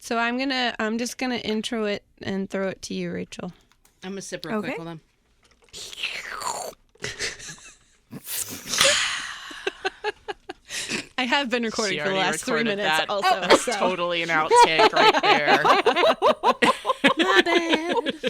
So I'm just gonna intro it and throw it to you, Rachel. I'm gonna sip real quick. Hold on. I have been recording for the last 3 minutes. That. Also, That's totally an outtake right there. My bad.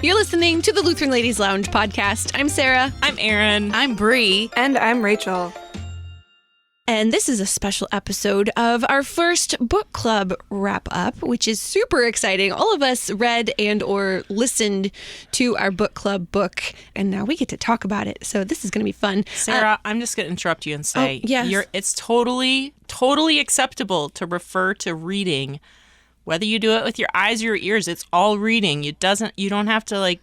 You're listening to the Lutheran Ladies Lounge podcast. I'm Sarah. I'm Erin. I'm Bree. And I'm Rachel. And this is a special episode of our first book club wrap up, which is super exciting. All of us read and or listened to our book club book, and now we get to talk about it. So this is going to be fun. Sarah, I'm just going to interrupt you and say, yes. It's totally acceptable to refer to reading, whether you do it with your eyes or your ears. It's all reading. You don't have to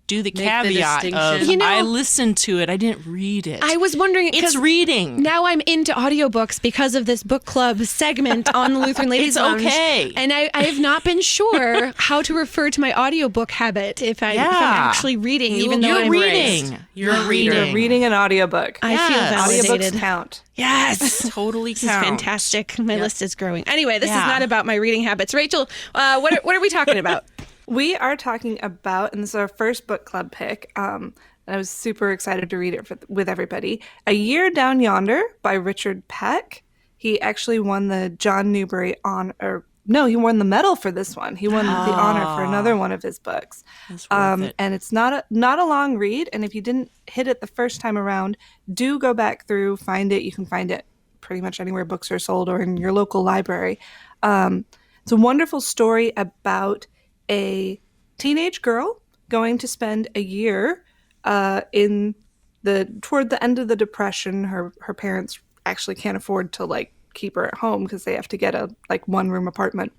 do the caveat of, I listened to it, I didn't read it. I was wondering, it's reading. Now I'm into audiobooks because of this book club segment on the Lutheran Ladies Lounge. It's okay. And I have not been sure how to refer to my audiobook habit if I'm actually reading, even though I'm reading. You're reading. You're reading an audiobook. I feel validated. Audiobooks count. Yes. Totally This count. is fantastic. My list is growing. Anyway, this is not about my reading habits. Rachel, what are we talking about? We are talking about, and this is our first book club pick, and I was super excited to read it with everybody, A Year Down Yonder by Richard Peck. He actually won the John Newbery he won the medal for this one. He won the honor for another one of his books. That's worth it. And it's not a long read, and if you didn't hit it the first time around, do go back through, find it. You can find it pretty much anywhere books are sold or in your local library. It's a wonderful story about a teenage girl going to spend a year toward the end of the Depression. Her parents actually can't afford to keep her at home because they have to get a one-room apartment.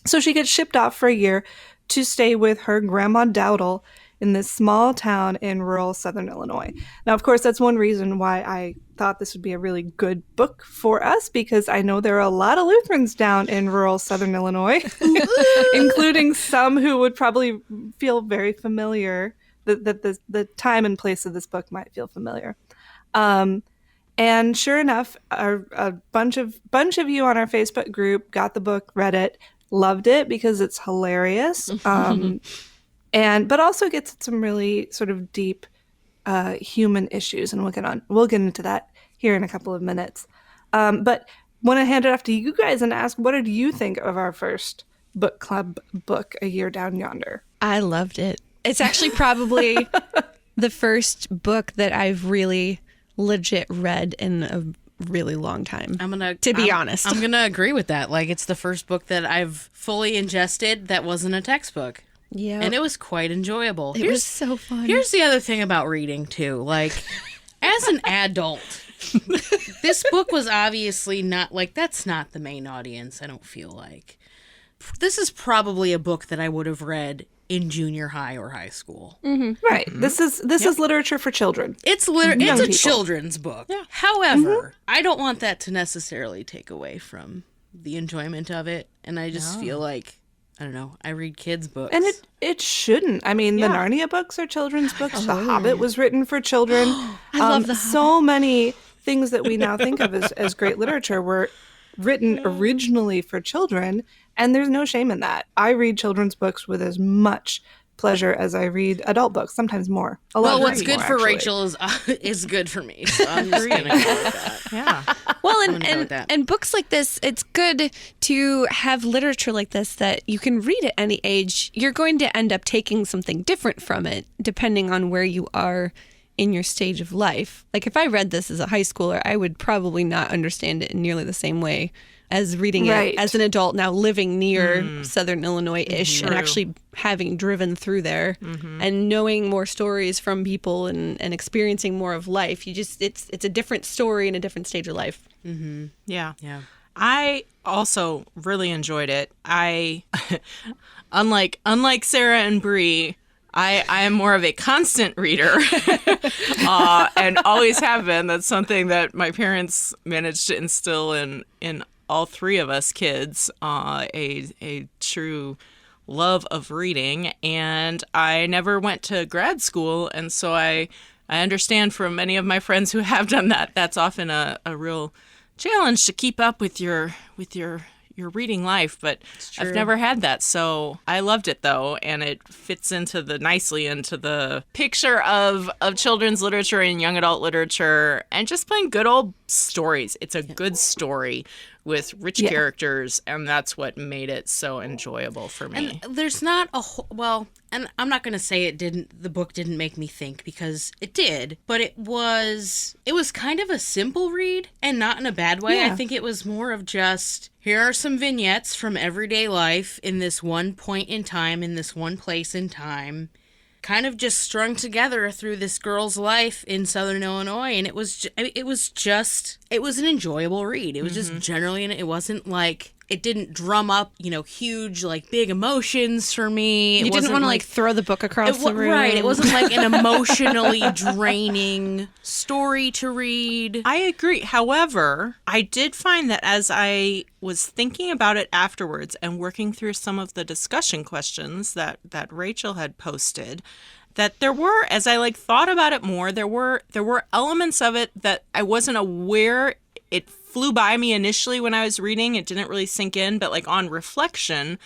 So she gets shipped off for a year to stay with her grandma Dowdle in this small town in rural southern Illinois. Now, of course, that's one reason why I thought this would be a really good book for us, because I know there are a lot of Lutherans down in rural southern Illinois, including some who would probably feel very familiar, that the time and place of this book might feel familiar. And sure enough, a bunch of you on our Facebook group got the book, read it, loved it because it's hilarious. But also gets at some really sort of deep human issues, and we'll get into that here in a couple of minutes. But want to hand it off to you guys and ask, what did you think of our first book club book, A Year Down Yonder? I loved it. It's actually probably the first book that I've really legit read in a really long time. To be honest. I'm gonna agree with that. It's the first book that I've fully ingested that wasn't a textbook. Yeah. And it was quite enjoyable. It was so fun. Here's the other thing about reading, too. As an adult, this book was obviously not, that's not the main audience, I don't feel like. This is probably a book that I would have read in junior high or high school. Mm-hmm. Right. Mm-hmm. This is literature for children. It's a children's book. Yeah. However, I don't want that to necessarily take away from the enjoyment of it. And I just feel I don't know, I read kids' books. And it shouldn't. I mean, the Narnia books are children's books. The Hobbit was written for children. I love the so many things that we now think of as great literature were written originally for children, and there's no shame in that. I read children's books with as much pleasure as I read adult books, sometimes more. What's good for Rachel is good for me. So I'm just going to go with that. Yeah. Well, and books like this, it's good to have literature like this that you can read at any age. You're going to end up taking something different from it, depending on where you are in your stage of life. If I read this as a high schooler, I would probably not understand it in nearly the same way as reading it as an adult now living near Southern Illinois-ish and actually having driven through there and knowing more stories from people and experiencing more of life. It's a different story in a different stage of life. Mm-hmm. Yeah. Yeah. I also really enjoyed it. I, unlike Sarah and Bree, I am more of a constant reader and always have been. That's something that my parents managed to instill in all three of us kids, a true love of reading. And I never went to grad school, and so I understand from many of my friends who have done that, that's often a real challenge to keep up with your reading life, but I've never had that. So I loved it though, and it fits nicely into the picture of children's literature and young adult literature and just plain good old stories. It's a good story with rich characters, and that's what made it so enjoyable for me. And there's not and I'm not going to say the book didn't make me think, because it did, but it was kind of a simple read, and not in a bad way. Yeah. I think it was more of just, here are some vignettes from everyday life in this one point in time, in this one place in time, kind of just strung together through this girl's life in Southern Illinois. And it was an enjoyable read. It was just generally, it wasn't like, it didn't drum up, huge, big emotions for me. You didn't want to throw the book across the room. Right. It wasn't like an emotionally draining story to read. I agree. However, I did find that as I was thinking about it afterwards and working through some of the discussion questions that Rachel had posted, that there were, as I thought about it more, there were elements of it that I wasn't aware. It flew by me initially when I was reading. It didn't really sink in, but on reflection,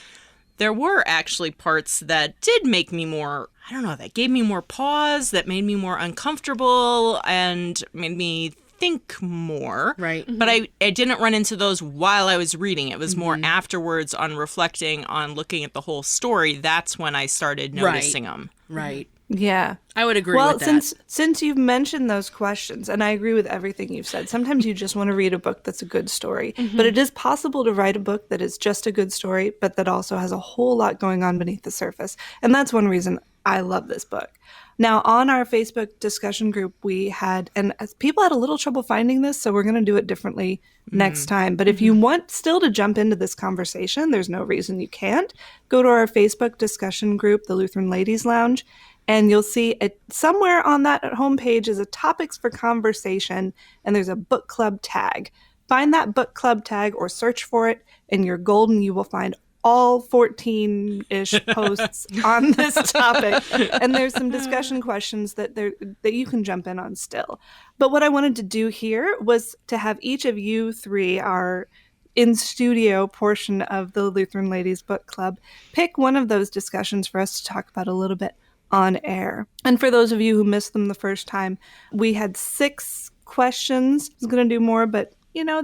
there were actually parts that did make me more, that gave me more pause, that made me more uncomfortable and made me think more. Right. But I didn't run into those while I was reading. It was more afterwards, on reflecting, on looking at the whole story. That's when I started noticing them. Right. Yeah. I would agree with that. Well, since you've mentioned those questions, and I agree with everything you've said, sometimes you just want to read a book that's a good story. But it is possible to write a book that is just a good story, but that also has a whole lot going on beneath the surface. And that's one reason I love this book. Now, on our Facebook discussion group, we had, and people had a little trouble finding this, so we're going to do it differently next time. But if you want still to jump into this conversation, there's no reason you can't. Go to our Facebook discussion group, the Lutheran Ladies Lounge, and you'll see somewhere on that homepage is a topics for conversation, and there's a book club tag. Find that book club tag or search for it, and you're golden. You will find all 14-ish posts on this topic. And there's some discussion questions that you can jump in on still. But what I wanted to do here was to have each of you three, our in-studio portion of the Lutheran Ladies Book Club, pick one of those discussions for us to talk about a little bit on air. And for those of you who missed them the first time, we had 6 questions. I was going to do more, but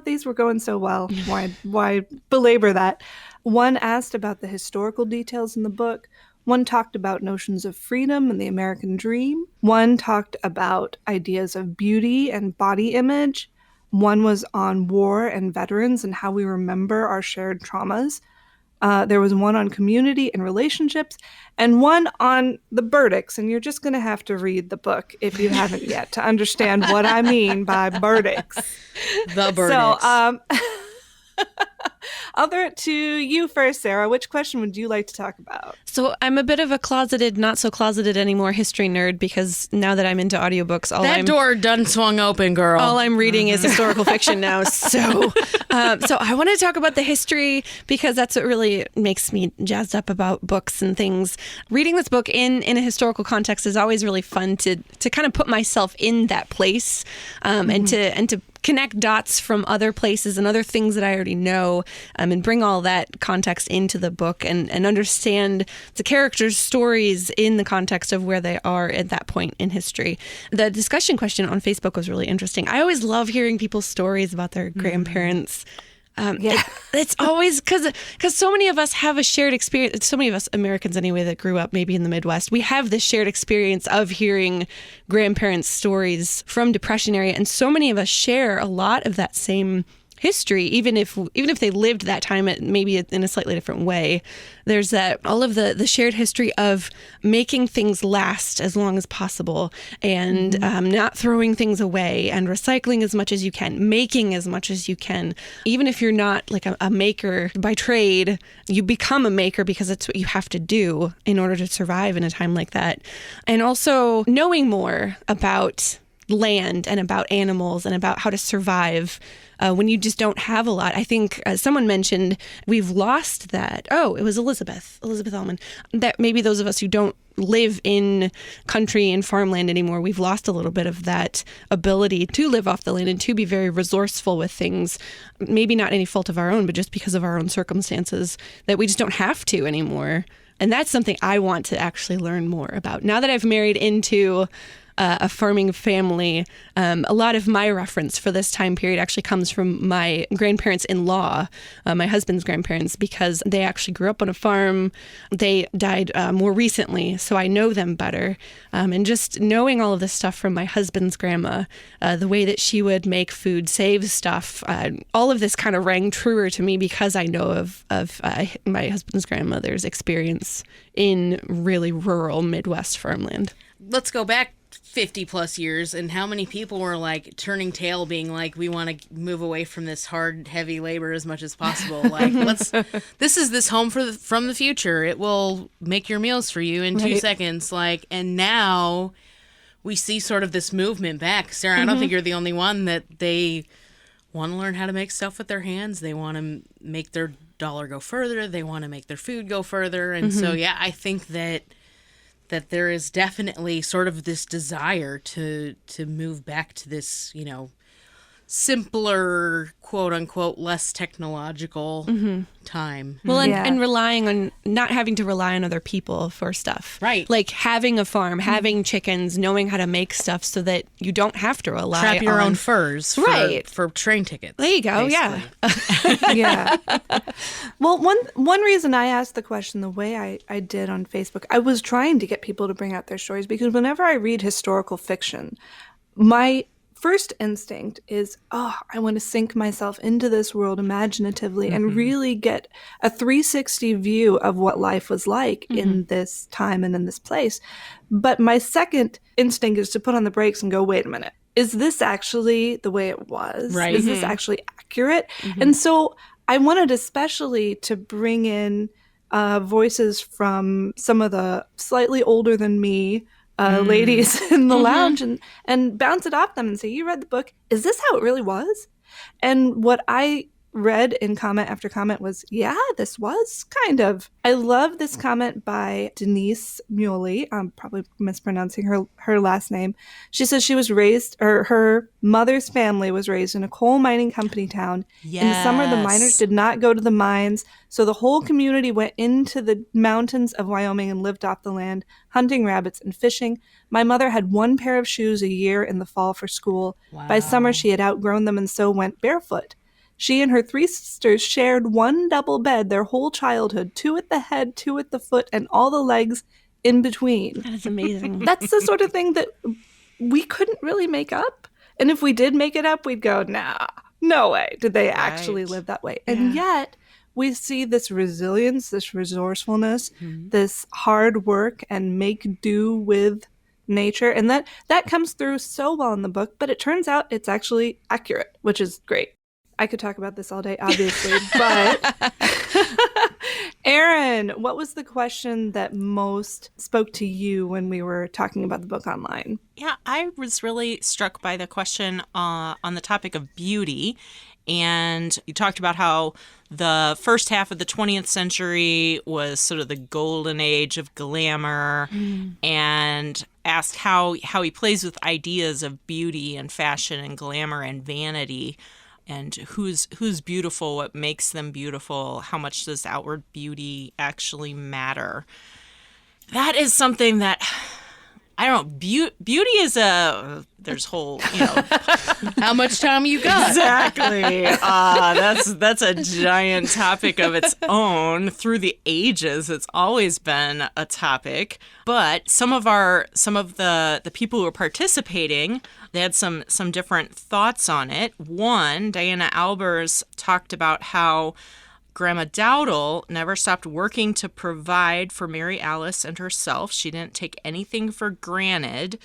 these were going so well. Why belabor that? One asked about the historical details in the book. One talked about notions of freedom and the American dream. One talked about ideas of beauty and body image. One was on war and veterans and how we remember our shared traumas. There was one on community and relationships, and one on the burdicks. And you're just going to have to read the book if you haven't yet to understand what I mean by burdicks. The burdicks. So, I'll throw it to you first, Sarah. Which question would you like to talk about? So I'm a bit of a closeted, not so closeted anymore history nerd, because now that I'm into audiobooks, door done swung open, girl. All I'm reading is historical fiction now. So I want to talk about the history, because that's what really makes me jazzed up about books and things. Reading this book in a historical context is always really fun to kind of put myself in that place, and to connect dots from other places and other things that I already know, and bring all that context into the book and understand the characters' stories in the context of where they are at that point in history. The discussion question on Facebook was really interesting. I always love hearing people's stories about their grandparents. It's always because so many of us have a shared experience. So many of us Americans, anyway, that grew up maybe in the Midwest, we have this shared experience of hearing grandparents' stories from Depression era, and so many of us share a lot of that same history, even if they lived that time maybe in a slightly different way. There's that all of the shared history of making things last as long as possible, and not throwing things away, and recycling as much as you can, making as much as you can. Even if you're not like a maker by trade, you become a maker because it's what you have to do in order to survive in a time like that. And also knowing more about land and about animals and about how to survive when you just don't have a lot. I think someone mentioned we've lost that. Oh, it was Elizabeth Allman. That maybe those of us who don't live in country and farmland anymore, we've lost a little bit of that ability to live off the land and to be very resourceful with things. Maybe not any fault of our own, but just because of our own circumstances, that we just don't have to anymore. And that's something I want to actually learn more about. Now that I've married into a farming family, a lot of my reference for this time period actually comes from my grandparents-in-law, my husband's grandparents, because they actually grew up on a farm. They died more recently, so I know them better. And just knowing all of this stuff from my husband's grandma, the way that she would make food, save stuff, all of this kind of rang truer to me because I know of my husband's grandmother's experience in really rural Midwest farmland. Let's go back 50 plus years, and how many people were like turning tail, being like, we want to move away from this hard, heavy labor as much as possible. Like, this is this home from the future. It will make your meals for you in 2 seconds. Like, and now we see sort of this movement back. Sarah, I don't think you're the only one that they want to learn how to make stuff with their hands. They want to make their dollar go further. They want to make their food go further. And so, yeah, I think that there is definitely sort of this desire to move back to this, simpler, quote unquote, less technological time. Well, and relying on, not having to rely on other people for stuff. Right. Like having a farm, having chickens, knowing how to make stuff so that you don't have to rely Trap your on own furs for train tickets. There you go. Basically. Yeah. Well, one reason I asked the question the way I did on Facebook, I was trying to get people to bring out their stories, because whenever I read historical fiction, my first instinct is, I want to sink myself into this world imaginatively and really get a 360 view of what life was like in this time and in this place. But my second instinct is to put on the brakes and go, wait a minute, is this actually the way it was? Right. Is this actually accurate? And so I wanted especially to bring in voices from some of the slightly older than me ladies in the lounge and bounce it off them and say, you read the book. Is this how it really was? And what I read in comment after comment was, yeah, this was kind of. I love this comment by Denise Muley. I'm probably mispronouncing her last name. She says she was raised, or her mother's family was raised in a coal mining company town. Yes. In the summer, the miners did not go to the mines, so the whole community went into the mountains of Wyoming and lived off the land, hunting rabbits and fishing. My mother had one pair of shoes a year in the fall for school. Wow. By summer, she had outgrown them and so went barefoot. She and her 3 sisters shared one double bed their whole childhood, 2 at the head, 2 at the foot, and all the legs in between. That is amazing. That's the sort of thing that we couldn't really make up. And if we did make it up, we'd go, nah, no way did they actually live that way. And yet we see this resilience, this resourcefulness, this hard work and make do with nature. And that comes through so well in the book, but it turns out it's actually accurate, which is great. I could talk about this all day, obviously, but Erin, what was the question that most spoke to you when we were talking about the book online? Yeah, I was really struck by the question on the topic of beauty. And you talked about how the first half of the 20th century was sort of the golden age of glamour, and asked how he plays with ideas of beauty and fashion and glamour and vanity. And who's beautiful, what makes them beautiful, how much does outward beauty actually matter? That is something that I don't know. Beauty is there's whole, how much time you got? Exactly. That's a giant topic of its own. Through the ages, it's always been a topic. But some of the people who were participating, they had some different thoughts on it. One, Diana Albers talked about how Grandma Dowdle never stopped working to provide for Mary Alice and herself. She didn't take anything for granted,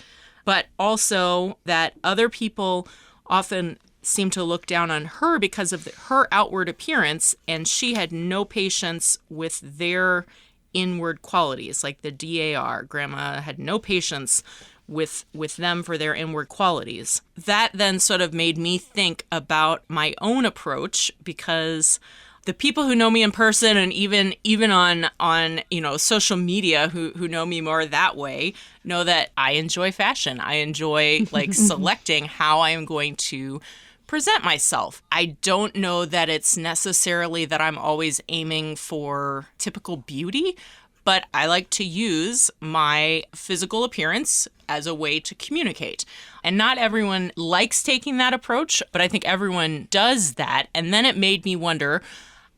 but also that other people often seemed to look down on her because of her outward appearance, and she had no patience with their inward qualities, like the DAR. Grandma had no patience with them for their inward qualities. That then sort of made me think about my own approach, because the people who know me in person and even on social media who know me more that way know that I enjoy fashion. I enjoy selecting how I am going to present myself. I don't know that it's necessarily that I'm always aiming for typical beauty, but I like to use my physical appearance as a way to communicate. And not everyone likes taking that approach, but I think everyone does that. And then it made me wonder,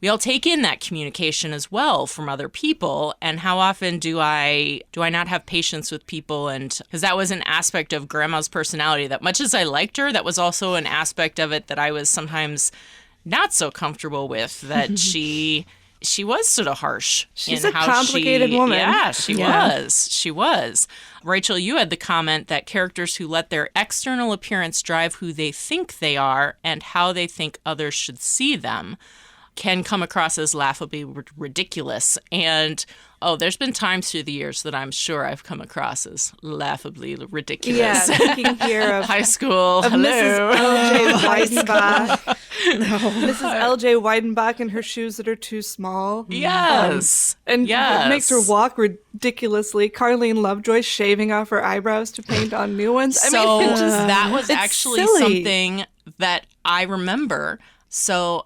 we all take in that communication as well from other people, and how often do I not have patience with people? And because that was an aspect of Grandma's personality that, much as I liked her, that was also an aspect of it that I was sometimes not so comfortable with, that she was sort of harsh. She's a complicated woman. Yeah, she was. She was. Rachel, you had the comment that characters who let their external appearance drive who they think they are and how they think others should see them can come across as laughably ridiculous. And, there's been times through the years that I'm sure I've come across as laughably ridiculous. Yeah, thinking here of high school. Of Hello. Mrs. L.J. Weidenbach. Mrs. L.J. Weidenbach in her shoes that are too small. Yes. And it makes her walk ridiculously. Carlene Lovejoy shaving off her eyebrows to paint on new ones. That was actually silly. something that I remember. So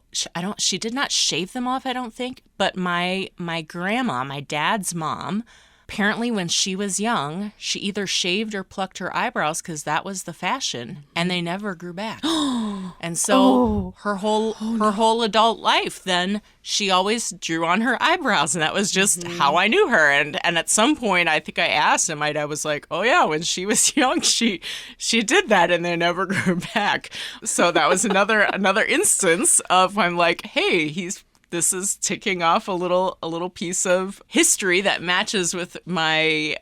she did not shave them off, I don't think. But my grandma, my dad's mom, apparently when she was young, she either shaved or plucked her eyebrows because that was the fashion, and they never grew back. And so her whole adult life, then she always drew on her eyebrows, and that was just how I knew her. And at some point, I think I asked, and my dad was like, "Oh yeah, when she was young, she did that, and they never grew back." So that was another instance of, I'm like, hey, this is ticking off a little piece of history that matches with my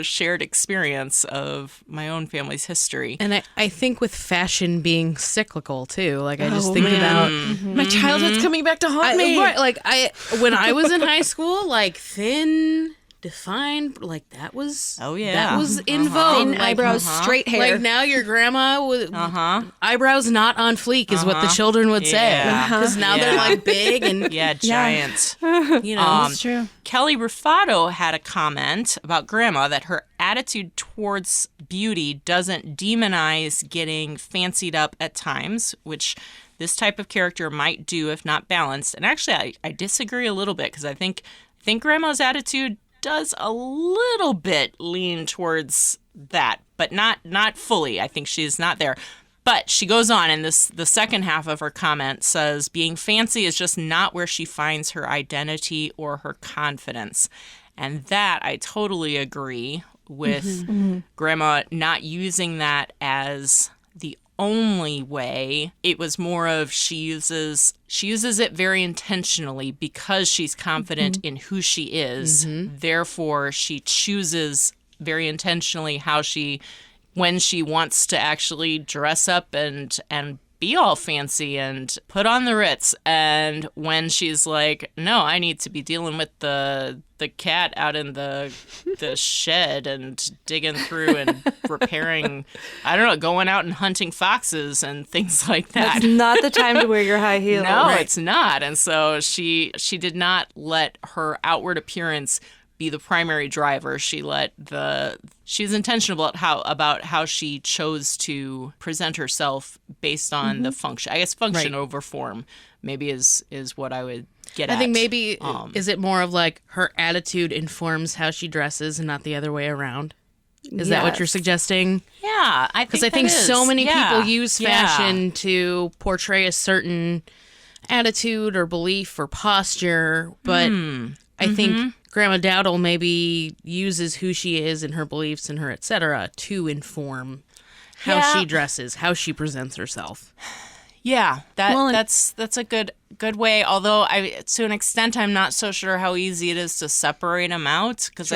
shared experience of my own family's history. And I think with fashion being cyclical too, like I just think about my childhood's coming back to haunt me. Right, like when I was in high school, like thin, defined, like that was that was in vogue. Thin eyebrows, straight hair. Like now your grandma with eyebrows not on fleek is what the children would say, because now they're like big and giant. That's true. Kelly Rufato had a comment about Grandma that her attitude towards beauty doesn't demonize getting fancied up at times, which this type of character might do if not balanced. And actually, I disagree a little bit, because I think Grandma's attitude does a little bit lean towards that, but not fully. I think she's not there. But she goes on, and the second half of her comment says, being fancy is just not where she finds her identity or her confidence. And that I totally agree with. Grandma not using that as the only way. It was more of she uses it very intentionally because she's confident in who she is. Therefore, she chooses very intentionally when she wants to actually dress up and be all fancy and put on the Ritz, and when she's like, no, I need to be dealing with the cat out in the shed and digging through and repairing, I don't know, going out and hunting foxes and things like that. That's not the time to wear your high heels. No, it's not. And so she did not let her outward appearance be the primary driver. She's intentional about how she chose to present herself based on the function. I guess function over form maybe is what I would get at. I think maybe is it more of like her attitude informs how she dresses and not the other way around? Is that what you're suggesting? Yeah, because I think so many people use fashion to portray a certain attitude or belief or posture, but I think Grandma Dowdle maybe uses who she is and her beliefs and her etc. to inform how she dresses, how she presents herself. Yeah, that's a good way. Although to an extent, I'm not so sure how easy it is to separate them out, because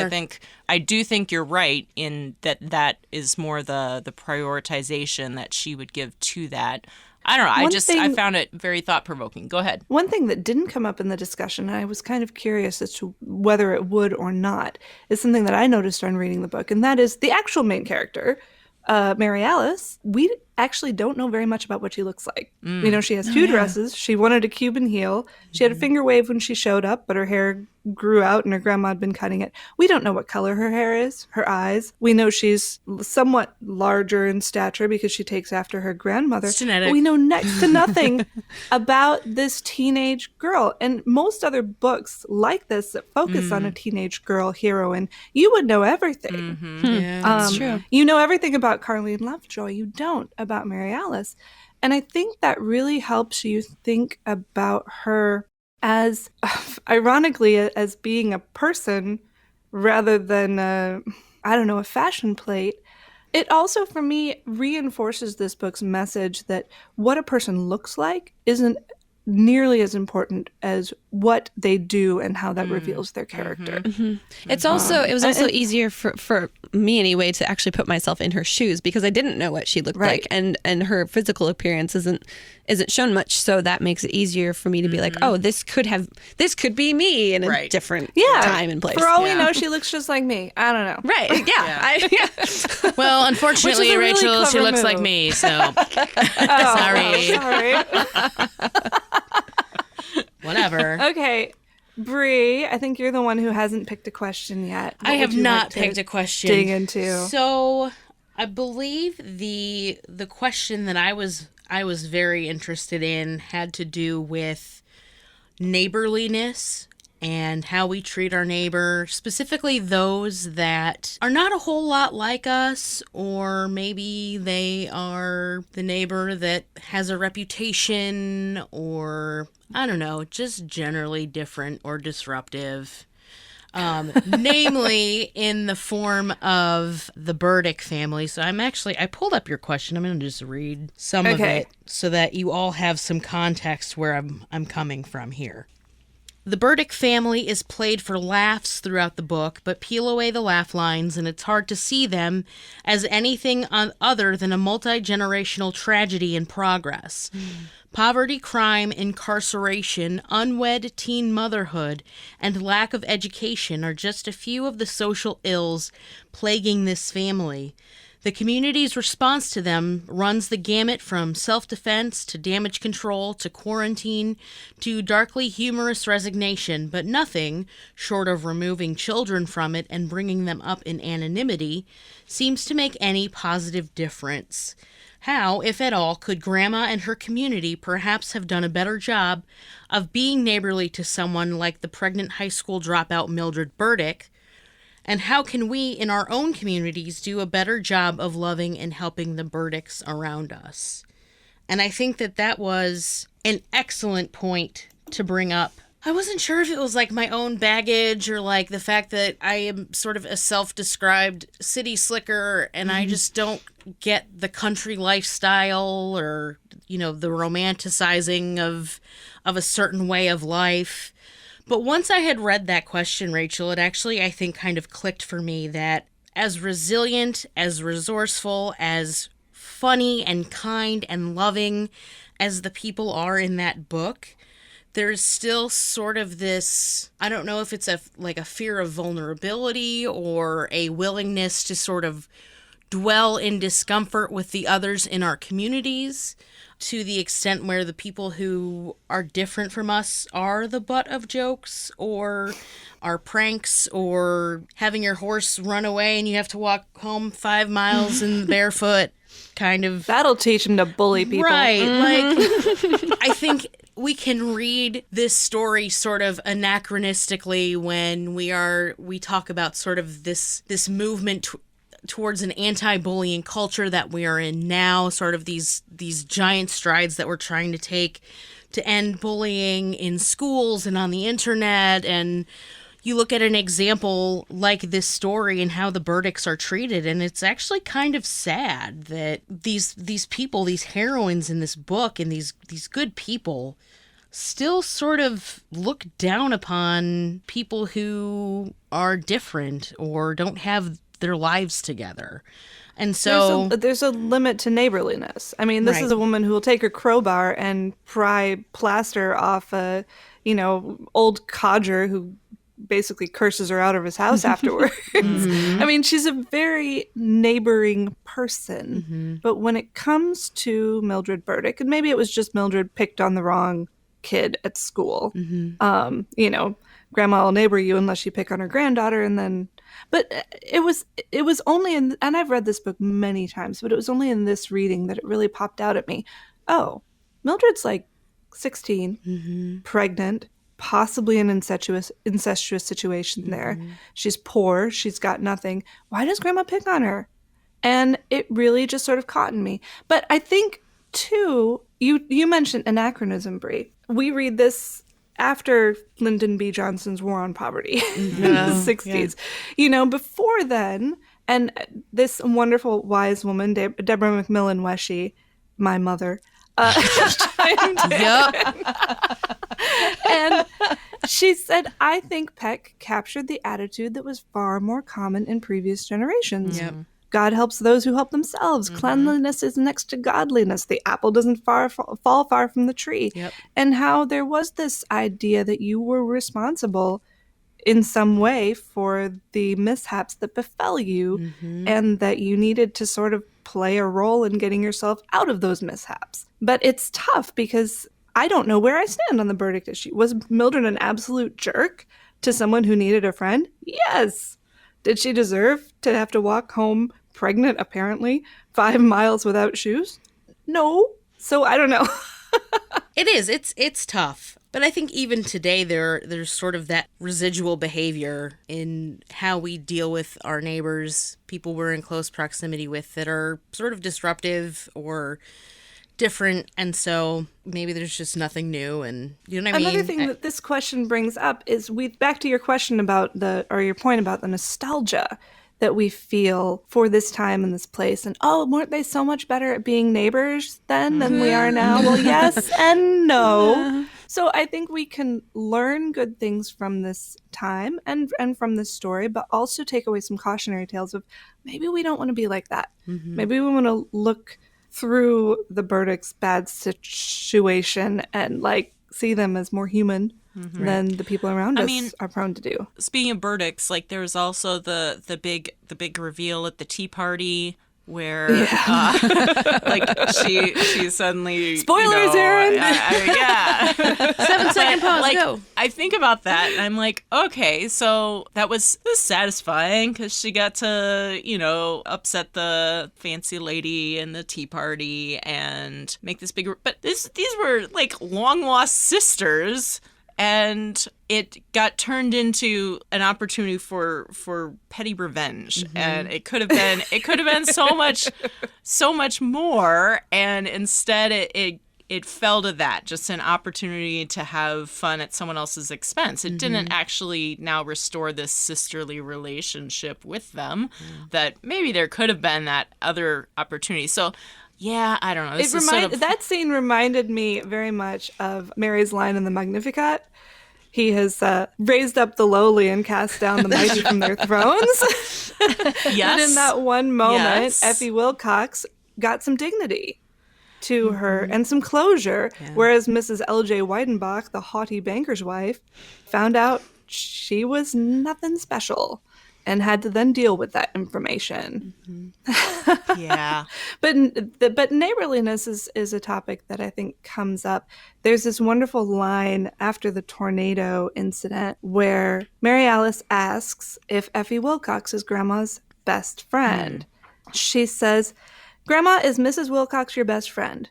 I do think you're right in that is more the prioritization that she would give to that. I don't know. I found it very thought-provoking. Go ahead. One thing that didn't come up in the discussion, and I was kind of curious as to whether it would or not, is something that I noticed on reading the book, and that is the actual main character, Mary Alice. We actually don't know very much about what she looks like. You know, she has two dresses. She wanted a Cuban heel. She had a finger wave when she showed up, but her hair grew out and her grandma had been cutting it. We don't know what color her hair is, her eyes. We know she's somewhat larger in stature because she takes after her grandmother. It's genetic. But we know next to nothing about this teenage girl. And most other books like this that focus on a teenage girl heroine, you would know everything. Yeah, that's true. You know everything about Carleen Lovejoy. You don't about Mary Alice. And I think that really helps you think about her as, ironically, as being a person rather than, a fashion plate. It also, for me, reinforces this book's message that what a person looks like isn't nearly as important as what they do and how that reveals their character. It was also easier for me anyway to actually put myself in her shoes, because I didn't know what she looked like, and her physical appearance isn't shown much, so that makes it easier for me to be like, oh, this could be me in a different time and place. For all we know, she looks just like me. I don't know. Right. Yeah. Well, unfortunately, really Rachel, she looks move. like me, so Sorry. whatever. Okay. Bree, I think you're the one who hasn't picked a question yet. I have not picked a question. Dig into. So, I believe the question that I was very interested in had to do with neighborliness and how we treat our neighbor, specifically those that are not a whole lot like us, or maybe they are the neighbor that has a reputation, or I don't know, just generally different or disruptive. Namely in the form of the Burdick family. So I pulled up your question. I'm going to just read some of it so that you all have some context where I'm coming from here. The Burdick family is played for laughs throughout the book, but peel away the laugh lines and it's hard to see them as anything other than a multi-generational tragedy in progress. Poverty, crime, incarceration, unwed teen motherhood, and lack of education are just a few of the social ills plaguing this family. The community's response to them runs the gamut from self-defense to damage control to quarantine to darkly humorous resignation, but nothing, short of removing children from it and bringing them up in anonymity, seems to make any positive difference. How, if at all, could Grandma and her community perhaps have done a better job of being neighborly to someone like the pregnant high school dropout Mildred Burdick? And how can we, in our own communities, do a better job of loving and helping the Burdicks around us? And I think that was an excellent point to bring up. I wasn't sure if it was like my own baggage or like the fact that I am sort of a self-described city slicker and I just don't get the country lifestyle or, you know, the romanticizing of a certain way of life. But once I had read that question, Rachel, it actually, I think, kind of clicked for me that as resilient, as resourceful, as funny and kind and loving as the people are in that book, there's still sort of this, I don't know if it's a fear of vulnerability or a willingness to sort of dwell in discomfort with the others in our communities, to the extent where the people who are different from us are the butt of jokes or are pranks or having your horse run away and you have to walk home 5 miles in barefoot kind of. That'll teach him to bully people. Right. Like, I think we can read this story sort of anachronistically when we talk about sort of this movement towards an anti-bullying culture that we are in now, sort of these giant strides that we're trying to take to end bullying in schools and on the internet. And you look at an example like this story and how the Burdicks are treated, and it's actually kind of sad that these people, these heroines in this book, and these good people still sort of look down upon people who are different or don't have their lives together. And so there's a limit to neighborliness. I mean, this is a woman who will take her crowbar and pry plaster off a, old codger who basically curses her out of his house afterwards. Mm-hmm. I mean, she's a very neighboring person. Mm-hmm. But when it comes to Mildred Burdick, and maybe it was just Mildred picked on the wrong kid at school, grandma will neighbor you unless you pick on her granddaughter. But it was only and I've read this book many times, but it was only in this reading that it really popped out at me. Oh, Mildred's like 16, pregnant, possibly an incestuous situation there. She's poor. She's got nothing. Why does grandma pick on her? And it really just sort of caught in me. But I think, too, you mentioned anachronism, Brie. We read this after Lyndon B. Johnson's War on Poverty in the 60s. Yeah. Before then, and this wonderful, wise woman, Deborah McMillan Weshey, my mother, and she said, I think Peck captured the attitude that was far more common in previous generations. Yep. God helps those who help themselves. Mm-hmm. Cleanliness is next to godliness. The apple doesn't fall far from the tree. Yep. And how there was this idea that you were responsible in some way for the mishaps that befell you, and that you needed to sort of play a role in getting yourself out of those mishaps. But it's tough because I don't know where I stand on the Burdick issue. Was Mildred an absolute jerk to someone who needed a friend? Yes. Did she deserve to have to walk home pregnant, apparently, 5 miles without shoes? No. So I don't know. It is. It's tough. But I think even today there's sort of that residual behavior in how we deal with our neighbors, people we're in close proximity with that are sort of disruptive or different, and so maybe there's just nothing new, and you know what I mean? Another thing that this question brings up is back to your question about your point about the nostalgia that we feel for this time and this place, and weren't they so much better at being neighbors then than we are now? Well, yes and no. So I think we can learn good things from this time and from this story, but also take away some cautionary tales of maybe we don't want to be like that. Maybe we want to look through the Burdick's bad situation and see them as more human than the people around us are prone to do. Speaking of Burdick's, there's also the big reveal at the tea party where she suddenly spoilers, Erin. 7-second pause. Go. I think about that and I'm like, okay, so this was satisfying because she got to upset the fancy lady in the tea party and make this big. But these were long lost sisters. And it got turned into an opportunity for petty revenge, and it could have been so much more. And instead, it fell to that, just an opportunity to have fun at someone else's expense. It didn't actually now restore this sisterly relationship with them. That maybe there could have been that other opportunity. So. Yeah, I don't know. That scene reminded me very much of Mary's line in the Magnificat. He has raised up the lowly and cast down the mighty from their thrones. Yes. But in that one moment, Effie Wilcox got some dignity to her and some closure, whereas Mrs. L.J. Weidenbach, the haughty banker's wife, found out she was nothing special and had to then deal with that information. Yeah. But neighborliness is a topic that I think comes up. There's this wonderful line after the tornado incident where Mary Alice asks if Effie Wilcox is Grandma's best friend. She says, "Grandma, is Mrs. Wilcox your best friend?"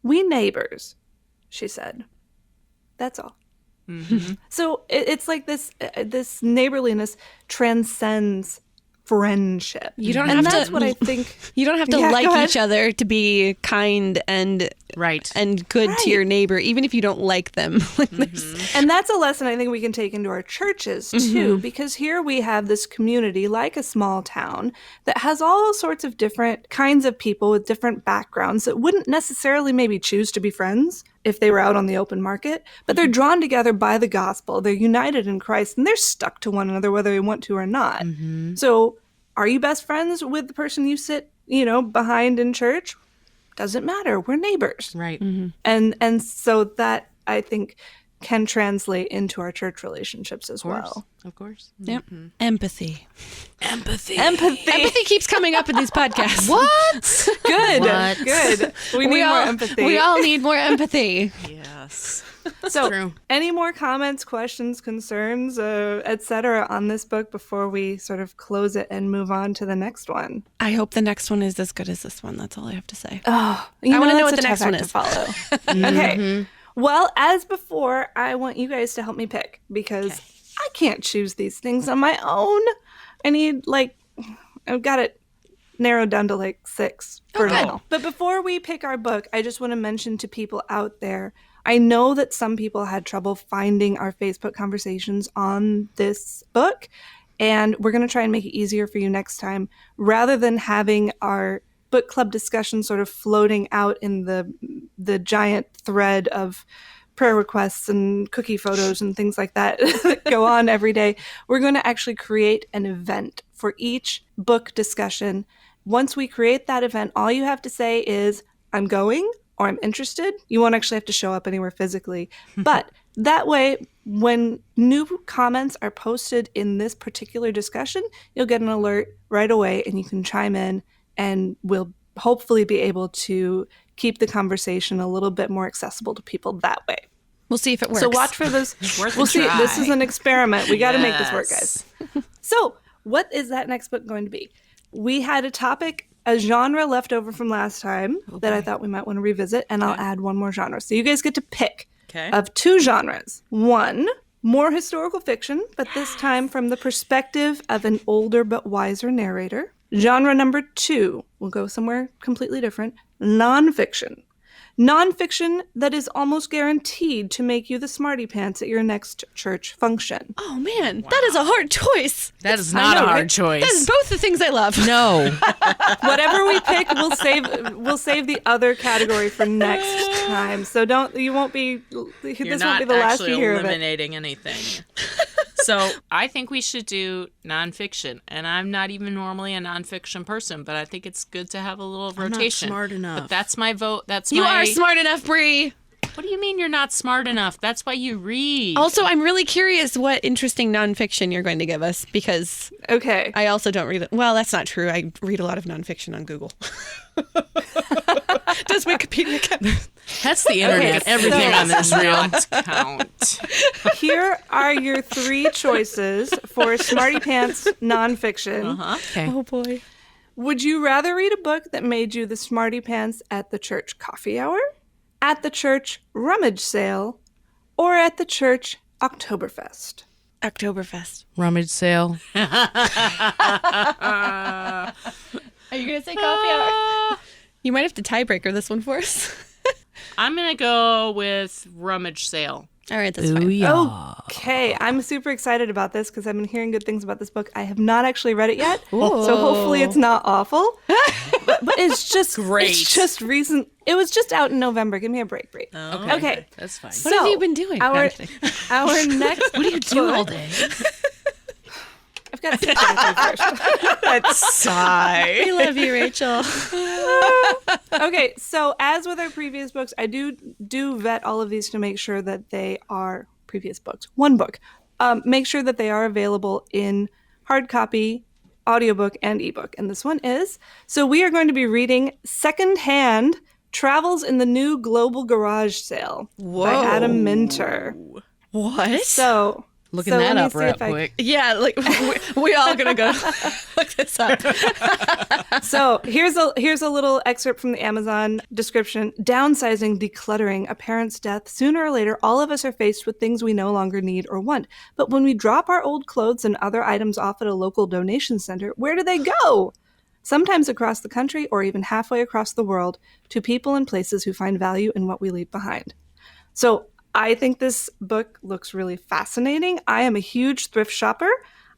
"We neighbors," she said. That's all. So it's like this neighborliness transcends friendship. You don't and have that's to, what I think. You don't have to like each other to be kind and good to your neighbor, even if you don't like them. And that's a lesson I think we can take into our churches too, because here we have this community like a small town that has all sorts of different kinds of people with different backgrounds that wouldn't necessarily maybe choose to be friends if they were out on the open market, but they're drawn together by the gospel. They're united in Christ, and they're stuck to one another whether they want to or not. So are you best friends with the person you sit, behind in church? Doesn't matter. We're neighbors. Right. And so that, I think, can translate into our church relationships as well. Of course. Yep. Empathy. Empathy keeps coming up in these podcasts. What? Good. We need more empathy. We all need more empathy. Yes. So, true. Any more comments, questions, concerns, etc. on this book before we sort of close it and move on to the next one? I hope the next one is as good as this one. That's all I have to say. Oh, I want to know what the next one is. Follow. Okay. Well, as before, I want you guys to help me pick because I can't choose these things on my own. I need I've got it narrowed down to 6 for now. But before we pick our book, I just want to mention to people out there, I know that some people had trouble finding our Facebook conversations on this book, and we're going to try and make it easier for you next time. Rather than having our book club discussion sort of floating out in the giant thread of prayer requests and cookie photos and things like that that go on every day, we're going to actually create an event for each book discussion. Once we create that event, all you have to say is, I'm going, or I'm interested. You won't actually have to show up anywhere physically. But that way, when new comments are posted in this particular discussion, you'll get an alert right away and you can chime in, and we'll hopefully be able to keep the conversation a little bit more accessible to people that way. We'll see if it works. So watch for those. We'll see. This is an experiment. We got to make this work, guys. So what is that next book going to be? We had a topic, a genre left over from last time that I thought we might want to revisit, and I'll add one more genre. So you guys get to pick of 2 genres. One, more historical fiction, but this time from the perspective of an older but wiser narrator. Genre number 2, we'll go somewhere completely different, nonfiction. Nonfiction that is almost guaranteed to make you the smarty pants at your next church function. Oh, man, that is a hard choice. That is not a hard choice. That is both the things I love. No. Whatever we pick, we'll save the other category for next time. So this won't be the last you hear of it. You're not actually eliminating anything. So I think we should do nonfiction. And I'm not even normally a nonfiction person, but I think it's good to have a little rotation. I'm not smart enough. But that's my vote. You are smart enough, Bree. What do you mean you're not smart enough? That's why you read. Also, I'm really curious what interesting nonfiction you're going to give us, because I also don't read it. Well, that's not true. I read a lot of nonfiction on Google. Does Wikipedia count? That's the internet. Everything on this real count. Here are your 3 choices for Smarty Pants nonfiction. Okay. Oh, boy. Would you rather read a book that made you the Smarty Pants at the church coffee hour, at the church rummage sale, or at the church Oktoberfest? Oktoberfest. Rummage sale. Are you going to say coffee hour? You might have to tiebreaker this one for us. I'm going to go with rummage sale. All right, that's fine. Yeah. Okay, I'm super excited about this because I've been hearing good things about this book. I have not actually read it yet, so hopefully it's not awful. but it's just great. It's just recent. It was just out in November. Give me a break. Oh, okay. That's fine. What have you been doing? Our next. What do you do all day? I've got to sit first. That's sigh. We love you, Rachel. Okay, so as with our previous books, I do vet all of these to make sure that they are previous books. One book. Make sure that they are available in hard copy, audiobook, and ebook. And this one is. So we are going to be reading Secondhand, Travels in the New Global Garage Sale by Adam Minter. What? So Looking that up real quick. Yeah, like we all gonna go look this up. So here's a little excerpt from the Amazon description. Downsizing, decluttering, a parent's death. Sooner or later, all of us are faced with things we no longer need or want. But when we drop our old clothes and other items off at a local donation center, where do they go? Sometimes across the country or even halfway across the world, to people and places who find value in what we leave behind. So I think this book looks really fascinating. I am a huge thrift shopper.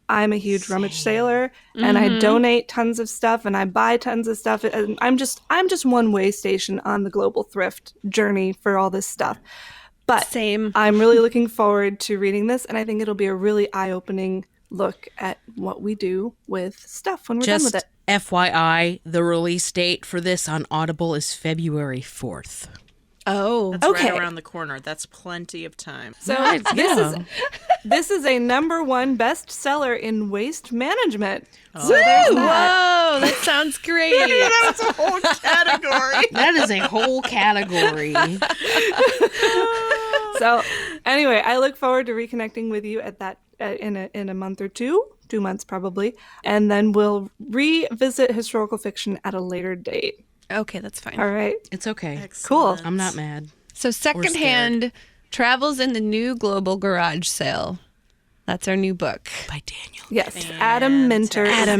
I'm a huge rummage sailor, and I donate tons of stuff, and I buy tons of stuff. And I'm just one way station on the global thrift journey for all this stuff. But Same. I'm really looking forward to reading this, and I think it'll be a really eye-opening look at what we do with stuff when we're done with it. FYI, the release date for this on Audible is February 4th. Oh, That's okay. right around the corner. That's plenty of time. So this is a #1 bestseller in waste management. So there's that. Whoa, that sounds great. That's a whole category. That is a whole category. So anyway, I look forward to reconnecting with you at that in a month or 2 months probably, and then we'll revisit historical fiction at a later date. Okay, that's fine. All right. It's okay. Cool. I'm not mad. So Secondhand travels in the new global garage sale. That's our new book. By Daniel. Yes, Adam Minter. I'm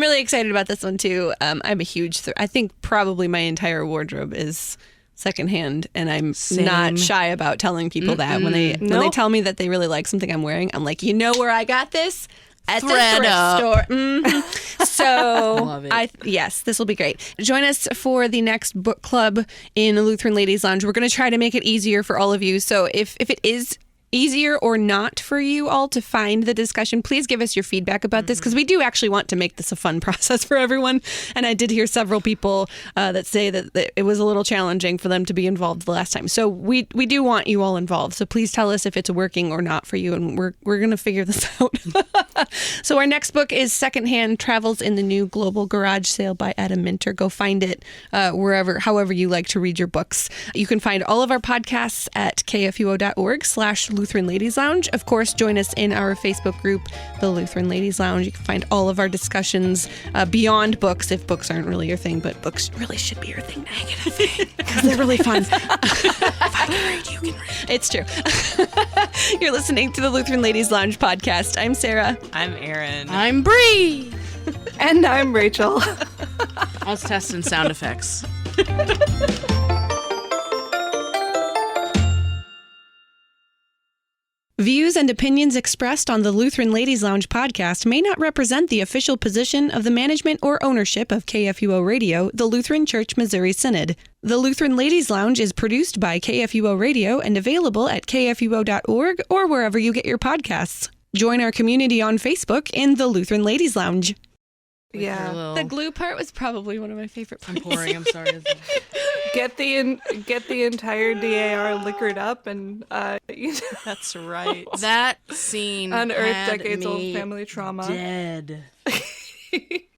really excited about this one too. I'm a huge. I think probably my entire wardrobe is Secondhand, and I'm not shy about telling people that when they tell me that they really like something I'm wearing. I'm like, you know where I got this? At the thrift store. Mm-hmm. So, love it. Yes, this will be great. Join us for the next book club in the Lutheran Ladies Lounge. We're going to try to make it easier for all of you. So if it is easier or not for you all to find the discussion, please give us your feedback about this, because we do actually want to make this a fun process for everyone. And I did hear several people that say that it was a little challenging for them to be involved the last time. So we do want you all involved. So please tell us if it's working or not for you, and we're going to figure this out. So our next book is Secondhand Travels in the New Global Garage Sale by Adam Minter. Go find it however you like to read your books. You can find all of our podcasts at kfuo.org/Lutheran Ladies Lounge. Of course, join us in our Facebook group, the Lutheran Ladies Lounge. You can find all of our discussions beyond books, if books aren't really your thing, but books really should be your thing because they're really fun. If I can read, you can read. It's true. You're listening to the Lutheran Ladies Lounge podcast. I'm Sarah. I'm Erin. I'm Bree. And I'm Rachel. I was testing sound effects. Views and opinions expressed on the Lutheran Ladies Lounge podcast may not represent the official position of the management or ownership of KFUO Radio, the Lutheran Church Missouri Synod. The Lutheran Ladies Lounge is produced by KFUO Radio and available at kfuo.org or wherever you get your podcasts. Join our community on Facebook in the Lutheran Ladies Lounge. Yeah. The glue part was probably one of my favorite parts. I'm pouring. I'm sorry. Get the entire DAR liquored up and That's right. That scene unearth had decades-old me family trauma. Dead.